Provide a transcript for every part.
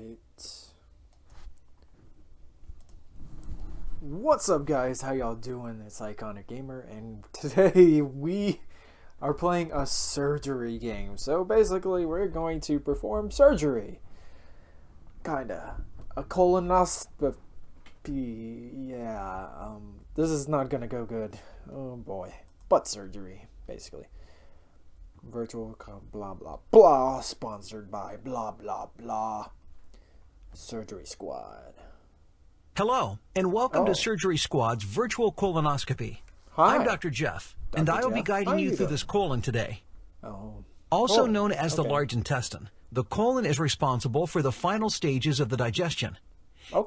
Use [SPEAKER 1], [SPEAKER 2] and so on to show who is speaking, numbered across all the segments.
[SPEAKER 1] Alright. What's up, guys? How y'all doing? It's Iconic Gamer, and today we are playing a surgery game. So basically, we're going to perform surgery. Kinda. A colonoscopy. Yeah, this is not gonna go good. Oh boy. Butt surgery, basically. Virtual blah blah blah, sponsored by blah blah blah. Surgery Squad.
[SPEAKER 2] Hello, and welcome to Surgery Squad's virtual colonoscopy.
[SPEAKER 1] Hi.
[SPEAKER 2] I'm Dr. Jeff, and I will be guiding you through this colon today. Also known as the large intestine, the colon is responsible for the final stages of the digestion.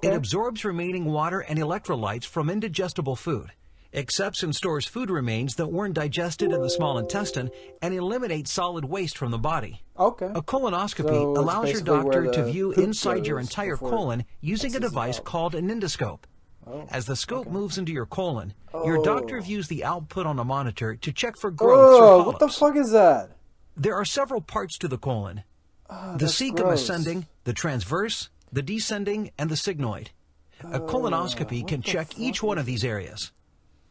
[SPEAKER 2] It absorbs remaining water and electrolytes from indigestible food, accepts and stores food remains that weren't digested in the small intestine, and eliminates solid waste from the body. A colonoscopy allows your doctor to view inside your entire colon using a device called an endoscope. As the scope moves into your colon, your doctor views the output on a monitor to check for growths or polyps.
[SPEAKER 1] What the fuck is that?
[SPEAKER 2] There are several parts to the colon. The cecum ascending, the transverse, the descending, and the sigmoid. A colonoscopy can check each one of these areas.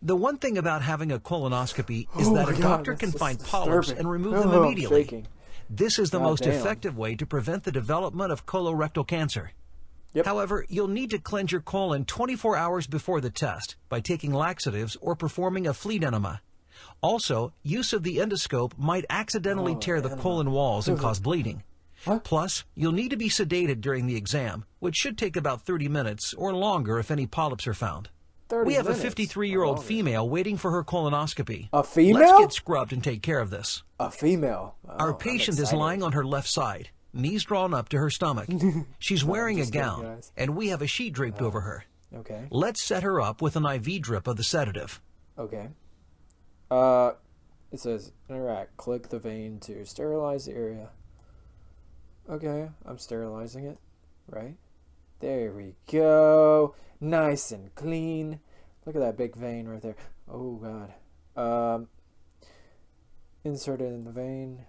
[SPEAKER 2] The one thing about having a colonoscopy is that a doctor can find polyps and remove them immediately. This is the most effective way to prevent the development of colorectal cancer. However, you'll need to cleanse your colon 24 hours before the test by taking laxatives or performing a fleet enema. Also, use of the endoscope might accidentally tear the colon walls and cause bleeding. Plus, you'll need to be sedated during the exam, which should take about 30 minutes or longer if any polyps are found. We have a 53-year-old female waiting for her colonoscopy.
[SPEAKER 1] A female?
[SPEAKER 2] Let's get scrubbed and take care of this.
[SPEAKER 1] A female?
[SPEAKER 2] Our patient is lying on her left side, knees drawn up to her stomach. She's wearing a gown, and we have a sheet draped over her. Let's set her up with an IV drip of the sedative.
[SPEAKER 1] It says, interact. Click the vein to sterilize the area. I'm sterilizing it, right? There we go. Nice and clean. Look at that big vein right there. Oh, God. Insert it in the vein.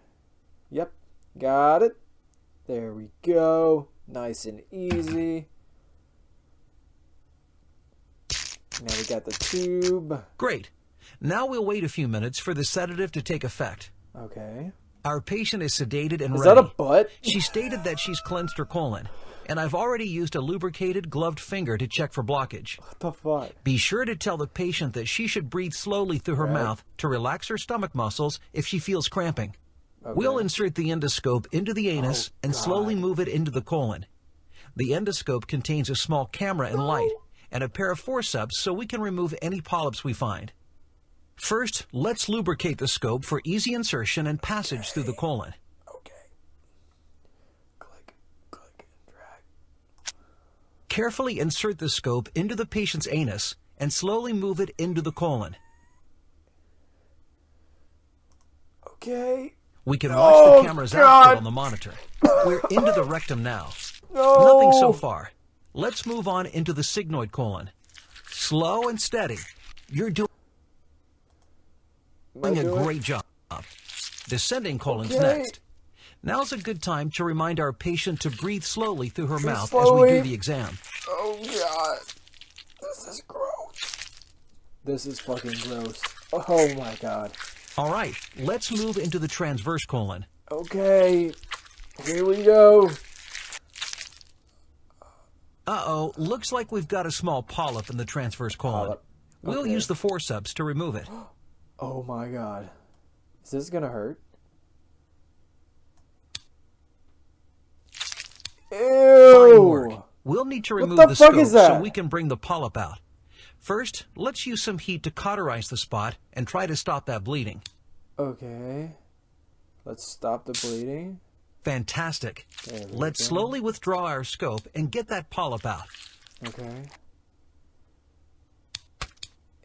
[SPEAKER 1] Yep. Got it. There we go. Nice and easy. Now we got the tube.
[SPEAKER 2] Great. Now we'll wait a few minutes for the sedative to take effect. Our patient is sedated and ready.
[SPEAKER 1] Is that a butt?
[SPEAKER 2] She stated that she's cleansed her colon, and I've already used a lubricated, gloved finger to check for blockage.
[SPEAKER 1] What the fuck?
[SPEAKER 2] Be sure to tell the patient that she should breathe slowly through her mouth to relax her stomach muscles if she feels cramping. We'll insert the endoscope into the anus and slowly move it into the colon. The endoscope contains a small camera and light, and a pair of forceps so we can remove any polyps we find. First, let's lubricate the scope for easy insertion and passage through the colon.
[SPEAKER 1] Click and drag.
[SPEAKER 2] Carefully insert the scope into the patient's anus and slowly move it into the colon. We can watch the camera's output on the monitor. We're into the rectum now. Nothing so far. Let's move on into the sigmoid colon. Slow and steady. You're doing a great job. Descending colon's next. Now's a good time to remind our patient to breathe slowly through her mouth as we do the exam.
[SPEAKER 1] Oh, God. This is gross. This is fucking gross. Oh, my God.
[SPEAKER 2] All right, let's move into the transverse colon.
[SPEAKER 1] Here we go.
[SPEAKER 2] Uh-oh, looks like we've got a small polyp in the transverse colon. We'll use the forceps to remove it.
[SPEAKER 1] Oh, my God. Is this gonna hurt? Ew!
[SPEAKER 2] Fine work. We'll need to remove the scope so we can bring the polyp out. First, let's use some heat to cauterize the spot and try to stop that bleeding.
[SPEAKER 1] Let's stop the bleeding.
[SPEAKER 2] Fantastic. Let's slowly withdraw our scope and get that polyp out.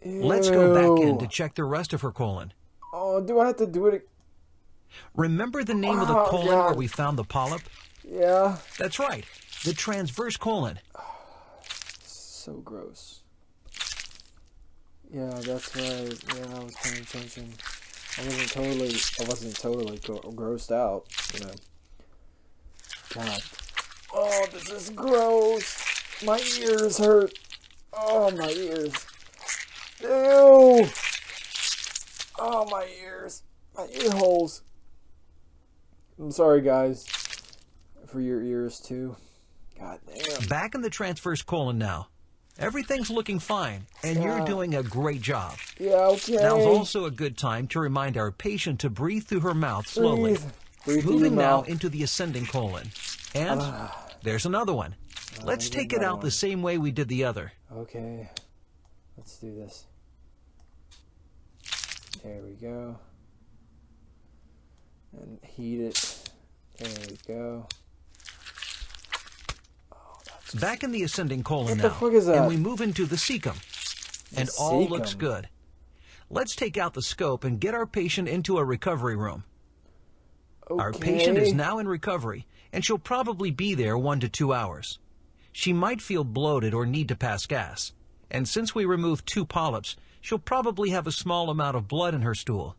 [SPEAKER 2] Let's go back in to check the rest of her colon.
[SPEAKER 1] Oh, do I have to do it?
[SPEAKER 2] Remember the name of the colon where we found the polyp?
[SPEAKER 1] Yeah.
[SPEAKER 2] That's right. The transverse colon.
[SPEAKER 1] So gross. Yeah, that's right. Yeah, I was paying attention. I wasn't totally grossed out, you know. God. Oh, this is gross. My ears hurt. Oh, my ears. Ew. Oh, my ears. My ear holes. I'm sorry, guys. For your ears, too. God damn.
[SPEAKER 2] Back in the transverse colon now. Everything's looking fine, and you're doing a great job.
[SPEAKER 1] Yeah, okay.
[SPEAKER 2] Now's also a good time to remind our patient to breathe through her mouth slowly.
[SPEAKER 1] Breathe through your
[SPEAKER 2] Moving now
[SPEAKER 1] mouth.
[SPEAKER 2] into the ascending colon. And there's another one. Let's take it out the same way we did the other.
[SPEAKER 1] Okay. Let's do this. There we go. And heat it. There we go.
[SPEAKER 2] Back in the ascending colon now.
[SPEAKER 1] What the fuck is that?
[SPEAKER 2] And we move into the cecum. And all looks good. Let's take out the scope and get our patient into a recovery room.
[SPEAKER 1] Okay.
[SPEAKER 2] Our patient is now in recovery, and she'll probably be there 1 to 2 hours. She might feel bloated or need to pass gas. And since we removed 2 polyps, she'll probably have a small amount of blood in her stool.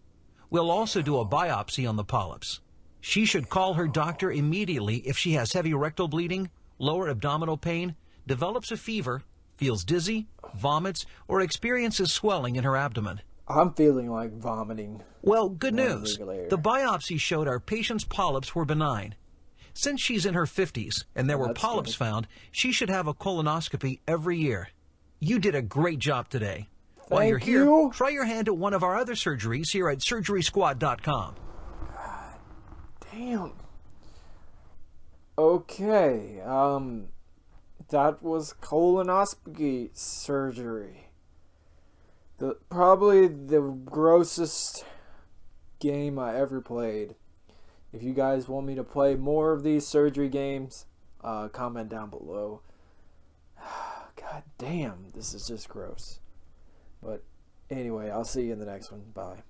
[SPEAKER 2] We'll also do a biopsy on the polyps. She should call her doctor immediately if she has heavy rectal bleeding, lower abdominal pain, develops a fever, feels dizzy, vomits, or experiences swelling in her abdomen.
[SPEAKER 1] I'm feeling like vomiting.
[SPEAKER 2] Well, good news. The biopsy showed our patient's polyps were benign. Since she's in her 50s and there were polyps found, she should have a colonoscopy every year. You did a great job today. While you're here, try your hand at one of our other surgeries here at Surgery-Squad.com.
[SPEAKER 1] God damn. Okay, that was colonoscopy surgery. Probably the grossest game I ever played. If you guys want me to play more of these surgery games, comment down below. God damn, this is just gross. But anyway, I'll see you in the next one. Bye.